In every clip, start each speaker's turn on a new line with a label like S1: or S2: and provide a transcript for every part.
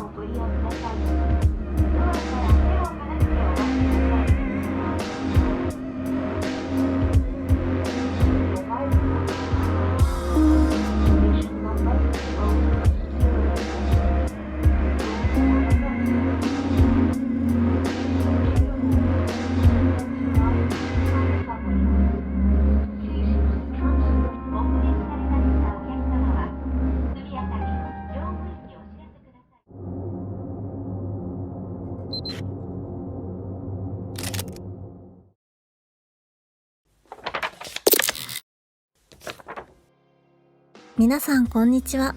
S1: をご利用ください。ドアから手を離してお待ちください。
S2: 皆さんこんにちは。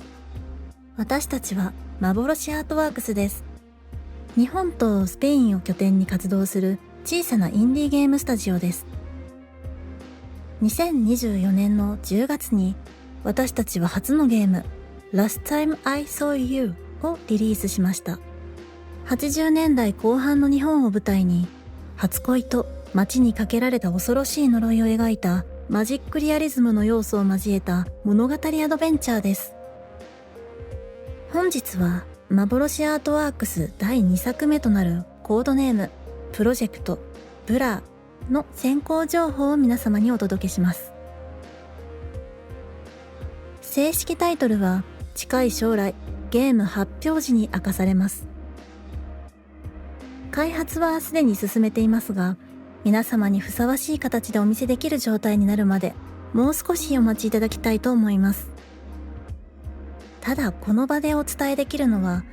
S2: 私たちは幻アートワークスです。日本とスペインを拠点に活動する小さなインディーゲームスタジオです。2024年の10月に私たちは初のゲーム Last Time I Saw You をリリースしました。80年代後半の日本を舞台に初恋と街にかけられた恐ろしい呪いを描いたマジックリアリズムの要素を交えた物語アドベンチャーです。本日は幻アートワークス第2作目となるコードネームプロジェクトブラーの先行情報を皆様にお届けします。正式タイトルは近い将来ゲーム発表時に明かされます。開発はすでに進めていますが、皆様にふさわしい形でお見せできる状態になるまでもう少しお待ちいただきたいと思います。ただこの場でお伝えできるのは、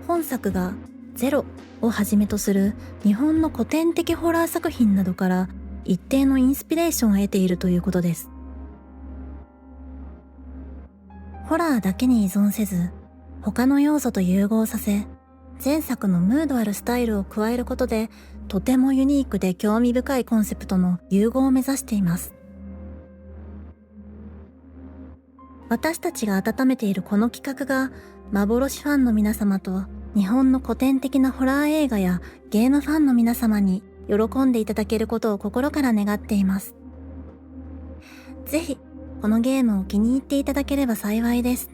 S2: 本作がゼロをはじめとする日本の古典的ホラー作品などから一定のインスピレーションを得ているということです。ホラーだけに依存せず、他の要素と融合させ、前作のムードあるスタイルを加えることで、とてもユニークで興味深いコンセプトの融合を目指しています。私たちが温めているこの企画が、幻ファンの皆様と日本の古典的なホラー映画やゲームファンの皆様に喜んでいただけることを心から願っています。ぜひ、このゲームを気に入っていただければ幸いです。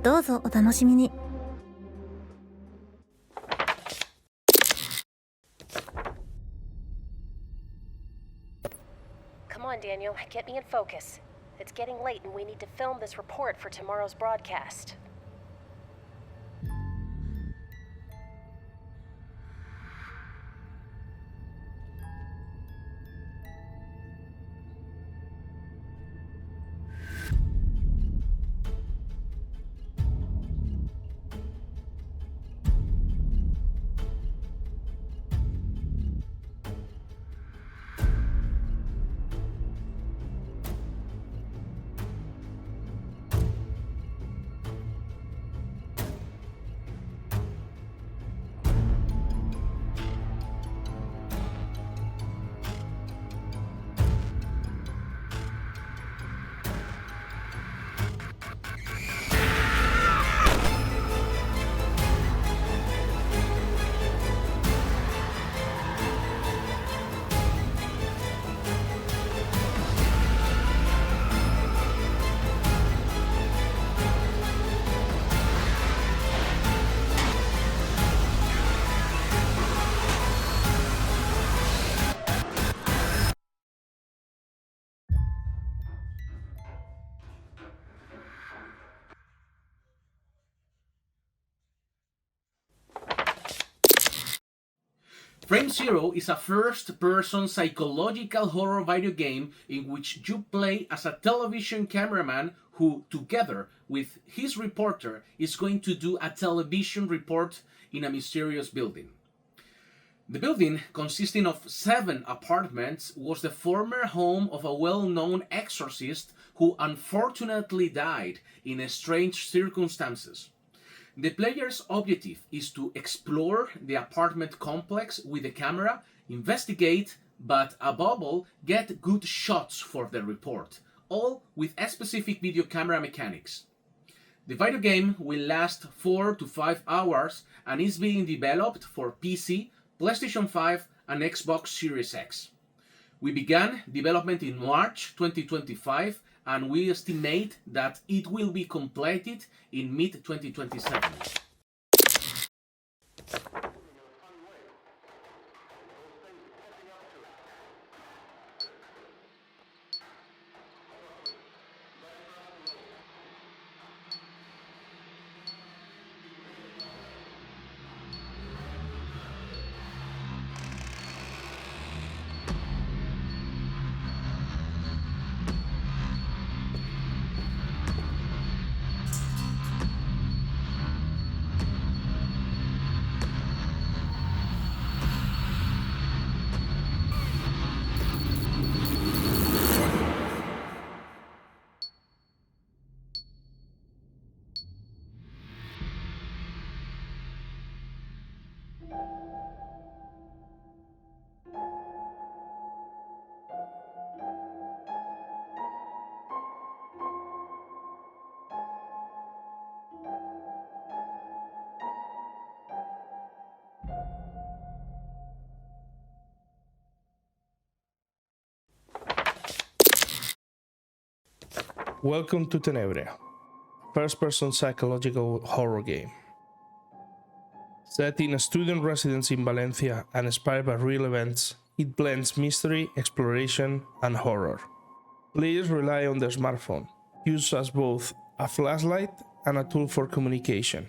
S2: どうぞお楽しみに。
S3: Come on, Daniel, get me in focus. It's getting late and we need to film this report for tomorrow's broadcast.
S4: Frame Zero is a first-person psychological horror video game in which you play as a television cameraman who, together with his reporter, is going to do a television report in a mysterious building. The building, consisting of 7 apartments, was the former home of a well-known exorcist who unfortunately died in strange circumstances. The player's objective is to explore the apartment complex with the camera, investigate, but above all, get good shots for the report, all with specific video camera mechanics. The video game will last 4 to 5 hours and is being developed for PC, PlayStation 5 and Xbox Series X. We began development in March 2025 and we estimate that it will be completed in mid-2027.
S5: Welcome to Tenebria, first-person psychological horror game. Set in a student residence in Valencia and inspired by real events, it blends mystery, exploration, and horror. Players rely on their smartphone, used as both a flashlight and a tool for communication.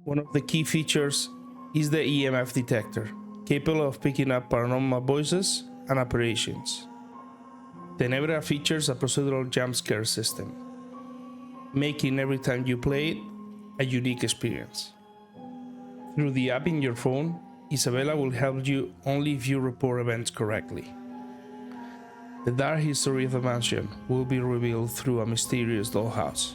S5: One of the key features is the EMF detector, capable of picking up paranormal voices and apparitions. Tenebria features a procedural jump scare system, making every time you play it a unique experience. Through the app in your phone, Isabella will help you only if you report events correctly. The dark history of the mansion will be revealed through a mysterious dollhouse.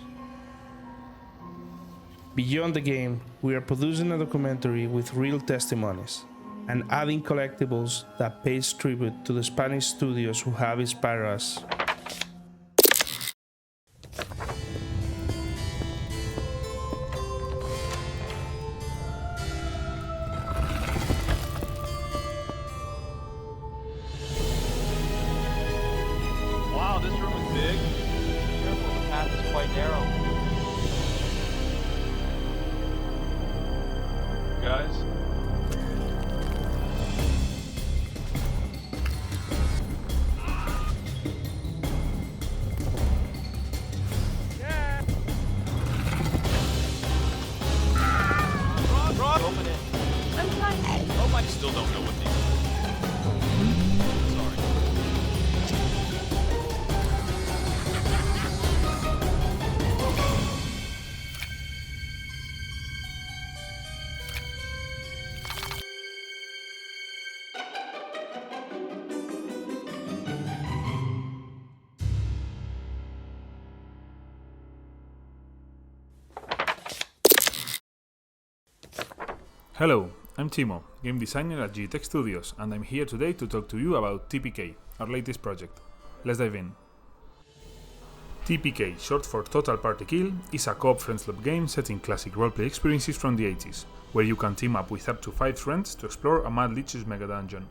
S5: Beyond the game, we are producing a documentary with real testimonies and adding collectibles that pays tribute to the Spanish studios who have inspired us.
S6: Wow, this room is big. Careful, the path is quite narrow. Guys? Rob! Open it.
S1: I'm trying.
S6: Oh, I still don't know what these are. Sorry.
S7: Hello, I'm Timo, game designer at GGTech Studios, and I'm here today to talk to you about TPK, our latest project. Let's dive in. TPK, short for Total Party Kill, is a co-op friends lab game set in classic roleplay experiences from the 80s, where you can team up with up to 5 friends to explore a Mad Lich's mega dungeon.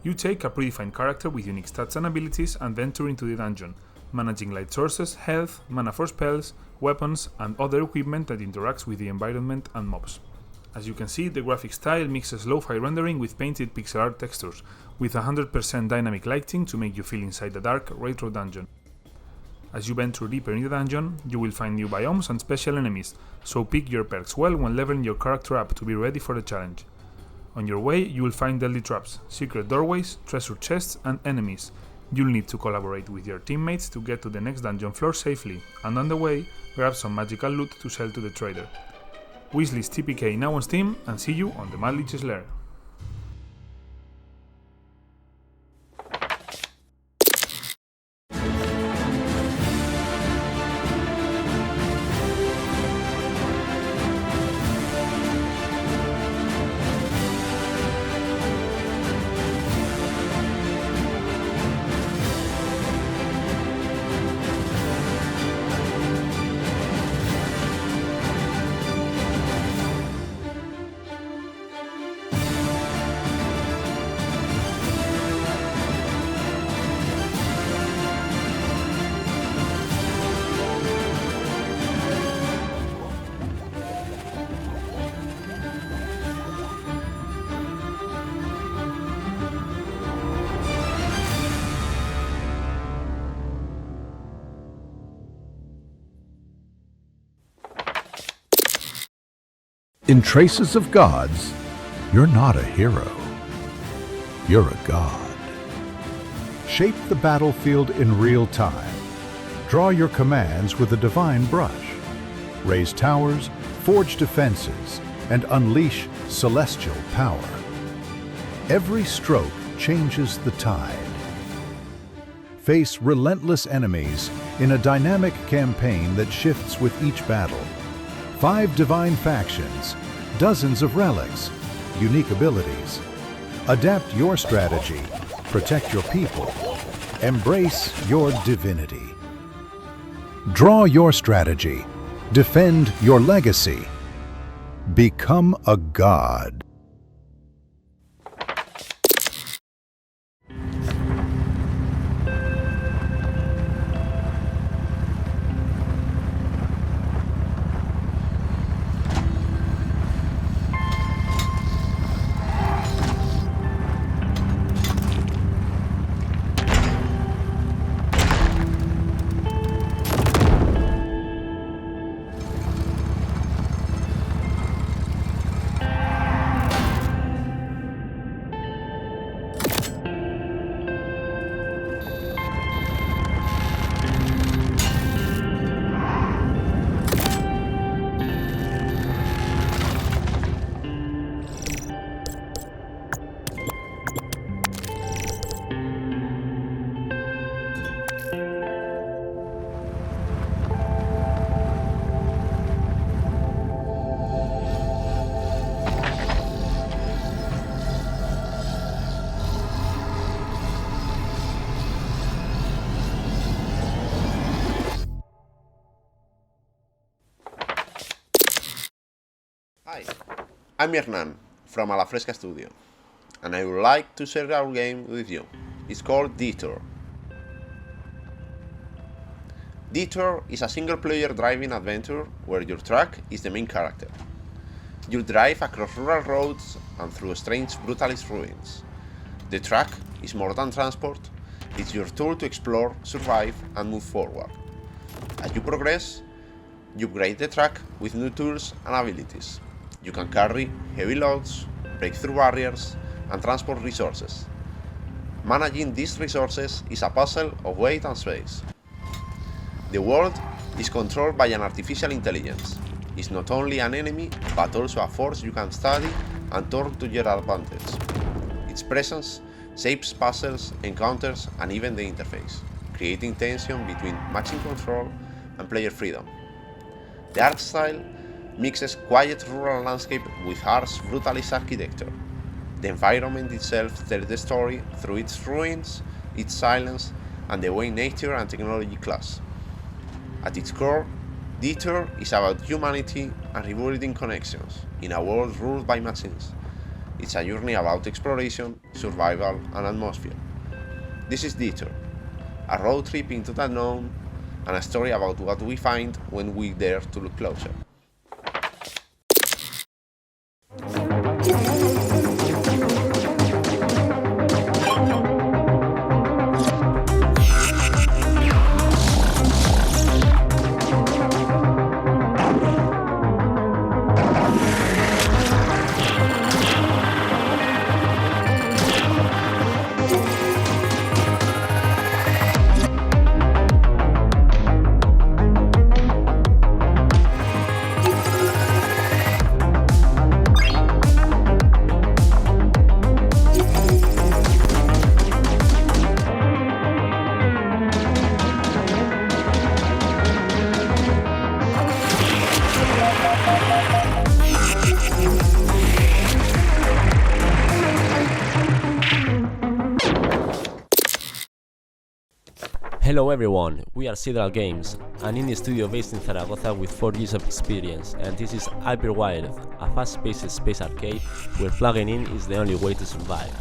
S7: You take a predefined character with unique stats and abilities and venture into the dungeon, managing light sources, health, mana for spells, weapons, and other equipment that interacts with the environment and mobs. As you can see, the graphic style mixes lo-fi rendering with painted pixel art textures, with 100% dynamic lighting to make you feel inside a dark, retro dungeon. As you venture deeper in the dungeon, you will find new biomes and special enemies, so pick your perks well when leveling your character up to be ready for the challenge. On your way, you will find deadly traps, secret doorways, treasure chests, and enemies. You'll need to collaborate with your teammates to get to the next dungeon floor safely, and on the way, grab some magical loot to sell to the trader. Wishlist TPK now on Steam, and see you on the Mad Lich's lair.
S8: In Traces of Gods, you're not a hero. You're a god. Shape the battlefield in real time. Draw your commands with a divine brush. Raise towers, forge defenses, and unleash celestial power. Every stroke changes the tide. Face relentless enemies in a dynamic campaign that shifts with each battle. 5 divine factions, dozens of relics, unique abilities. Adapt your strategy, protect your people, embrace your divinity. Draw your strategy, defend your legacy. Become a god.
S9: Hi, I'm Hernan from A La Fresca Studio, and I would like to share our game with you. It's called Detour. Detour is a single-player driving adventure where your truck is the main character. You drive across rural roads and through strange brutalist ruins. The truck is more than transport, it's your tool to explore, survive, and move forward. As you progress, you upgrade the truck with new tools and abilities. You can carry heavy loads, break through barriers, and transport resources. Managing these resources is a puzzle of weight and space. The world is controlled by an artificial intelligence. It's not only an enemy, but also a force you can study and turn to your advantage. Its presence shapes puzzles, encounters, and even the interface, creating tension between machine control and player freedom. The art style mixes quiet rural landscape with harsh, brutalist architecture. The environment itself tells the story through its ruins, its silence, and the way nature and technology clash. At its core, Detour is about humanity and rebuilding connections in a world ruled by machines. It's a journey about exploration, survival, and atmosphere. This is Detour, a road trip into the unknown, and a story about what we find when we dare to look closer.
S10: Hello everyone, we are Cedral Games, an indie studio based in Zaragoza with 4 years of experience, and this is Hyperwired, a fast-paced space arcade where plugging in is the only way to survive.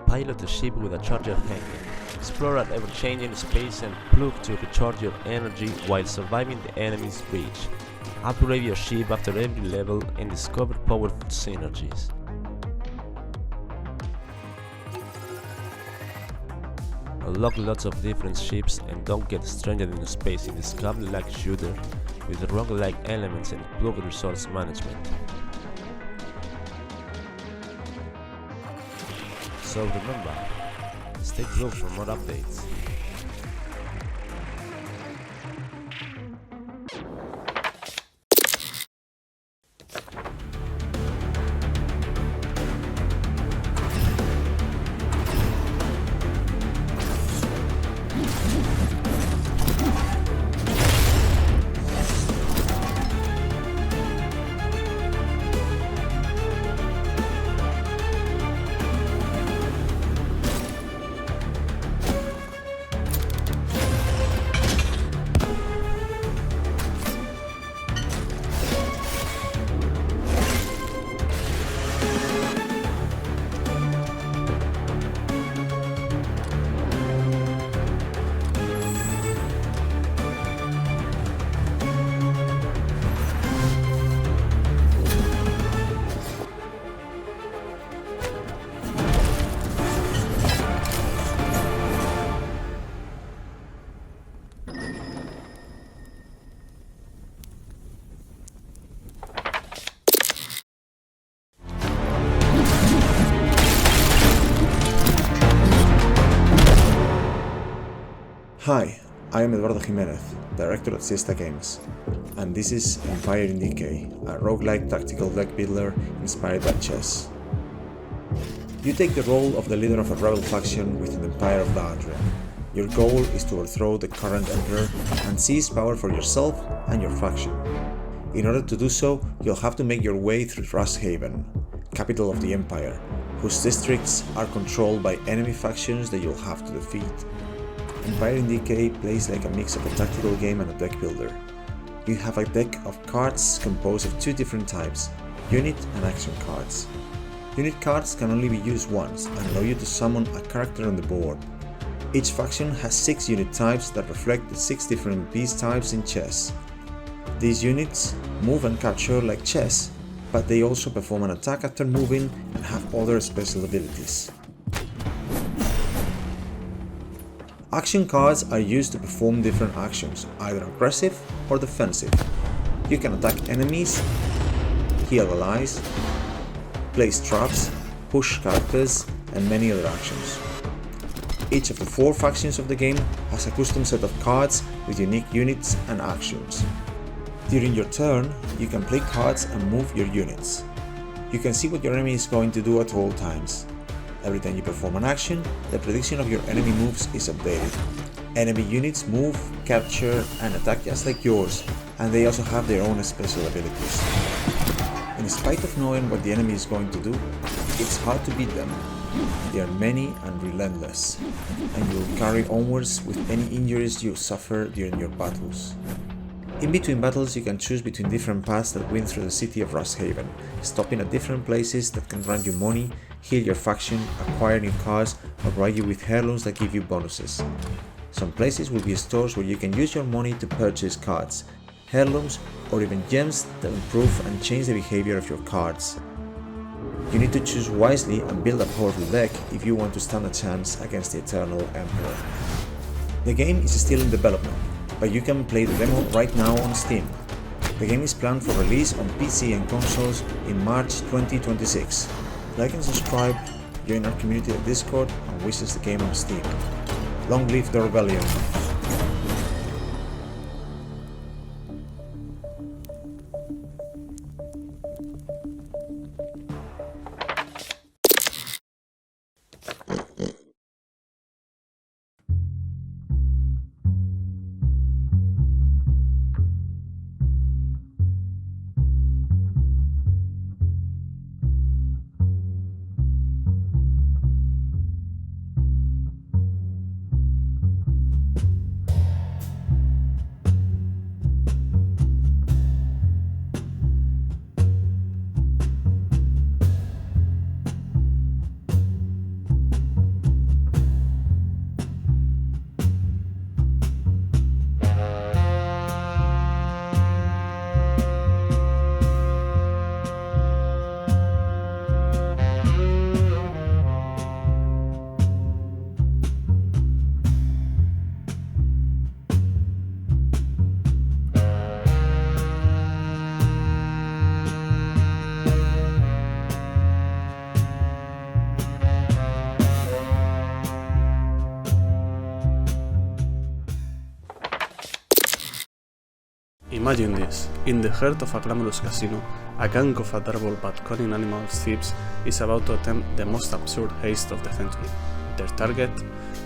S10: Pilot a ship with a charger hanging, explore an ever-changing space and plug to recharge your energy while surviving the enemy's breach. Upgrade your ship after every level and discover powerful synergies. Unlock lots of different ships and don't get stranded in space in this Diablo-like shooter with roguelike elements and plug resource management. So remember, stay plugged for more updates.
S11: Hi, I am Eduardo Jimenez, director at CEST Games, and this is Empire in Decay, a roguelike tactical deck builder inspired by chess. You take the role of the leader of a rebel faction within the Empire of Galadriel. Your goal is to overthrow the current emperor and seize power for yourself and your faction. In order to do so, you'll have to make your way through Rusthaven, capital of the Empire, whose districts are controlled by enemy factions that you'll have to defeat. Empire in Decay plays like a mix of a tactical game and a deck builder. you have a deck of cards composed of two different types, unit and action cards. Unit cards can only be used once and allow you to summon a character on the board. Each faction has 6 unit types that reflect the 6 different beast types in chess. These units move and capture like chess, but they also perform an attack after moving and have other special abilities. Action cards are used to perform different actions, either aggressive or defensive. You can attack enemies, heal allies, place traps, push characters, and many other actions. Each of the 4 factions of the game has a custom set of cards with unique units and actions. During your turn, you can play cards and move your units. You can see what your enemy is going to do at all times. Every time you perform an action, the prediction of your enemy moves is updated. Enemy units move, capture, and attack just like yours, and they also have their own special abilities. In spite of knowing what the enemy is going to do, it's hard to beat them. They are many and relentless, and you will carry onwards with any injuries you suffer during your battles. In between battles, you can choose between different paths that win through the city of Rusthaven, stopping at different places that can grant you money, heal your faction, acquire new cards, or provide you with heirlooms that give you bonuses. Some places will be stores where you can use your money to purchase cards, heirlooms, or even gems that improve and change the behavior of your cards. You need to choose wisely and build a powerful deck if you want to stand a chance against the Eternal Emperor. The game is still in development, but you can play the demo right now on Steam. The game is planned for release on PC and consoles in March 2026. Like and subscribe, join our community at Discord, and wishes the game on Steam. Long live the Rebellion!
S12: Imagine this, in the heart of a glamorous casino, a gang of adorable but cunning animal thieves is about to attempt the most absurd heist of the century. Their target?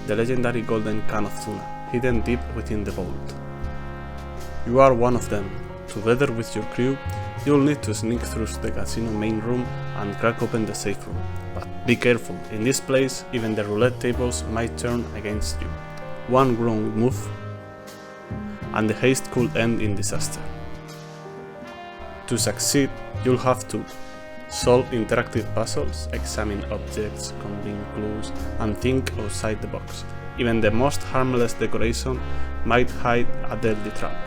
S12: The legendary golden can of tuna, hidden deep within the vault. You are one of them. Together with your crew, you'll need to sneak through the casino main room and crack open the safe room. But be careful, in this place, even the roulette tables might turn against you. One wrong move, and the heist could end in disaster. To succeed, you'll have to solve interactive puzzles, examine objects, combine clues, and think outside the box. Even the most harmless decoration might hide a deadly trap.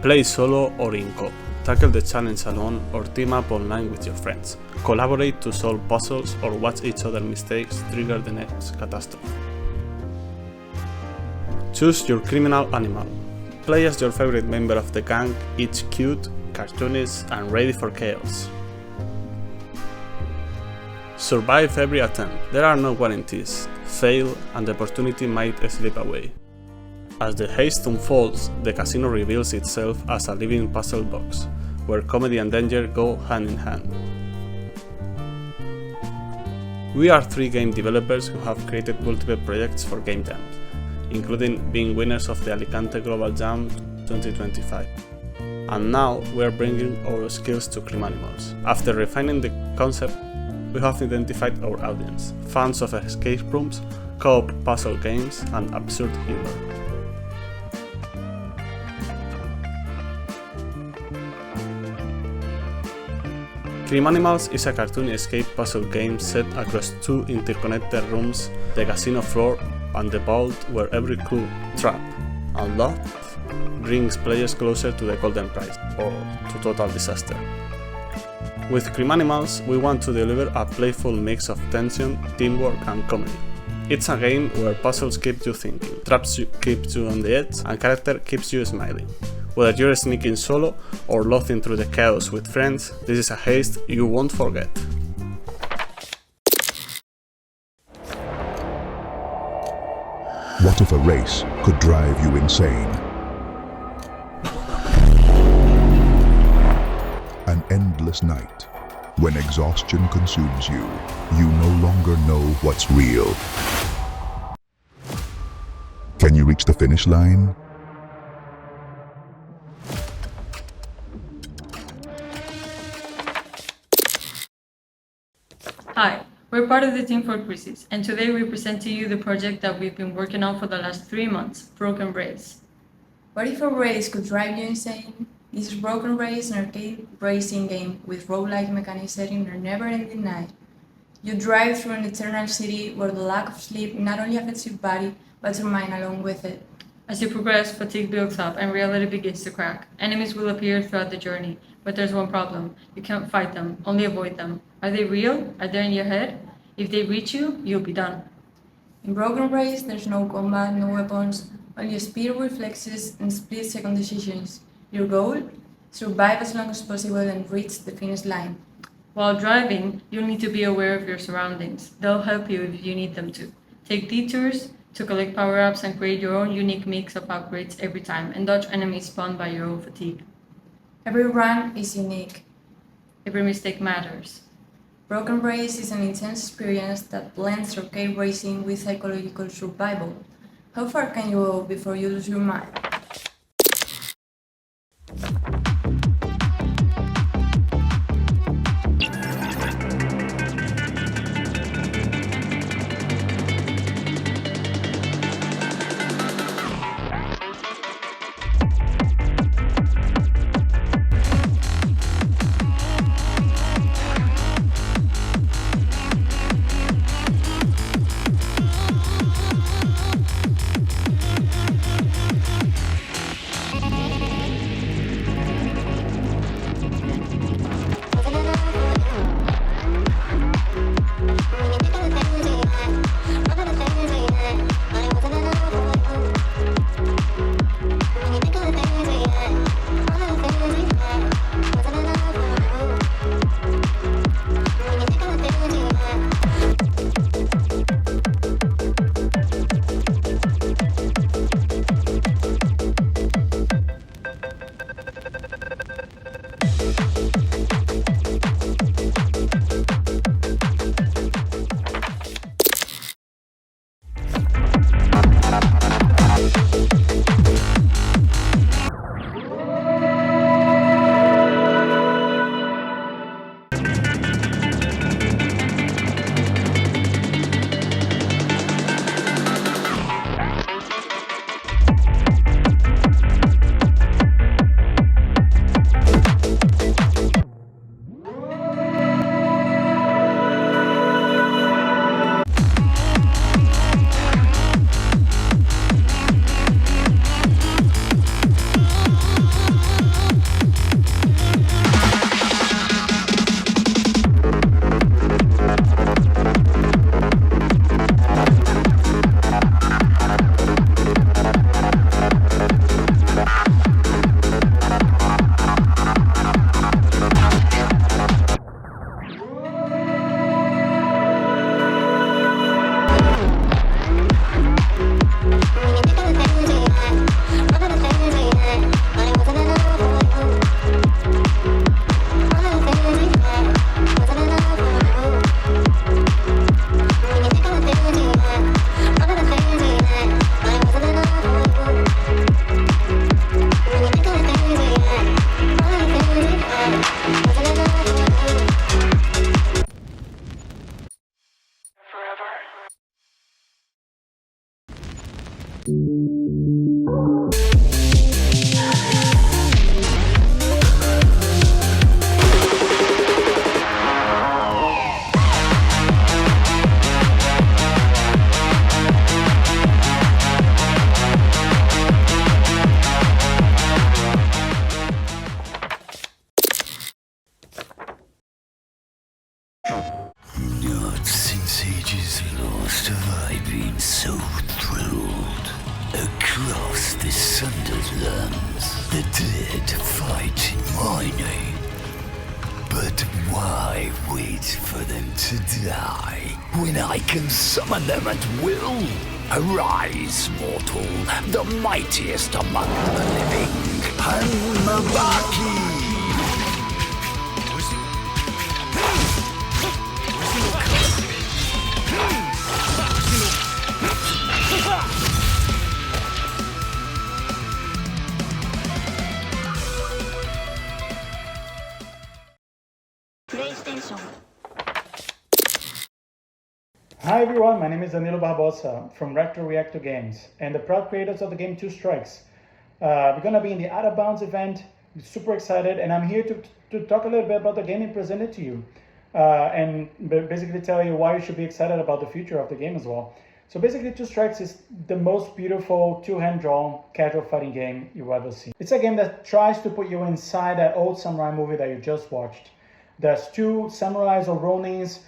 S12: Play solo or in co-op, tackle the challenge alone or team up online with your friends. Collaborate to solve puzzles or watch each other's mistakes trigger the next catastrophe. Choose your criminal animal. Play as your favorite member of the gang, each cute, cartoonish, and ready for chaos. Survive every attempt. There are no guarantees. Fail, and the opportunity might slip away. As the heist unfolds, the casino reveals itself as a living puzzle box, where comedy and danger go hand in hand. We are 3 game developers who have created multiple projects for game jams, including being winners of the Alicante Global Jam 2025. And now we are bringing our skills to Crime Animals. After refining the concept, we have identified our audience, fans of escape rooms, co-op puzzle games, and absurd humor. Criminals is a cartoon escape puzzle game set across two interconnected rooms, the casino floor and the vault, where every clue, trap, and lock brings players closer to the golden prize, or to total disaster. With Criminals, we want to deliver a playful mix of tension, teamwork, and comedy. It's a game where puzzles keep you thinking, traps keep you on the edge, and character keeps you smiling. Whether you're sneaking solo or loafing through the chaos with friends, this is a heist you won't forget.
S8: What if a race could drive you insane? An endless night. When exhaustion consumes you, you no longer know what's real. Can you reach the finish line?
S13: Hi, we're part of the team for Crisis, and today we present to you the project that we've been working on for the last 3 months, Broken Race.
S14: What if a race could drive you insane? This is Broken Race, an arcade racing game with roguelike mechanics set in a never-ending night. You drive through an eternal city where the lack of sleep not only affects your body, but your mind along with it.
S13: As you progress, fatigue builds up and reality begins to crack. Enemies will appear throughout the journey, but there's one problem. You can't fight them, only avoid them. Are they real? Are they in your head? If they reach you, you'll be done.
S14: In Broken Race, there's no combat, no weapons, only speed, reflexes, and split-second decisions. Your goal? Survive as long as possible and reach the finish line.
S13: While driving, you'll need to be aware of your surroundings. They'll help you if you need them to. Take detours to collect power-ups and create your own unique mix of upgrades every time, and dodge enemies spawned by your own fatigue.
S14: Every run is unique.
S13: Every mistake matters.
S14: Broken Race is an intense experience that blends arcade racing with psychological survival. How far can you go before you lose your mind?
S15: Across the sundered lands, the dead fight in my name. But why wait for them to die when I can summon them at will? Arise, mortal, the mightiest among the living, Hanmabaki!
S16: Hi everyone, my name is Danilo Barbosa from Rector Reactor Games and the proud creators of the game Two Strikes. We're going to be in the Out of Bounds event. I'm super excited, and I'm here to talk a little bit about the game and present it to you. And basically tell you why you should be excited about the future of the game as well. So basically Two Strikes is the most beautiful two-hand drawn casual fighting game you've ever seen. It's a game that tries to put you inside that old samurai movie that you just watched. There's two samurais or ronins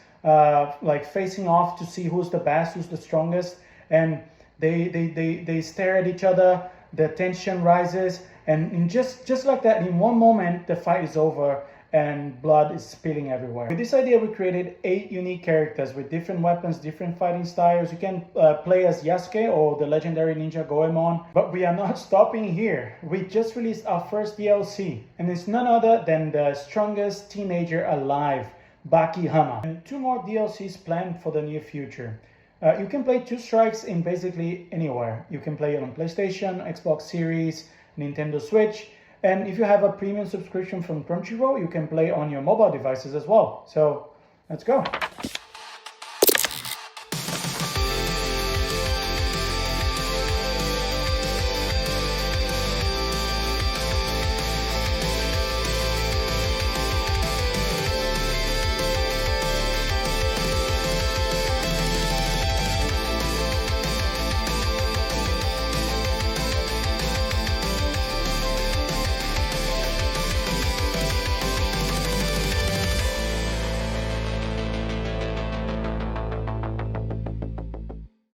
S16: like facing off to see who's the best, who's the strongest, and they stare at each other, the tension rises, and just like that, in one moment the fight is over and blood is spilling everywhere. With this idea, we created 8 unique characters with different weapons, different fighting styles. You can play as Yasuke or the legendary ninja Goemon. But we are not stopping here. We just released our first DLC, and it's none other than the strongest teenager alive, Baki Hama. And 2 more DLCs planned for the near future. You can play Two Strikes in basically anywhere. You can play it on PlayStation, Xbox Series, Nintendo Switch, and if you have a premium subscription from Crunchyroll, you can play on your mobile devices as well. So let's go.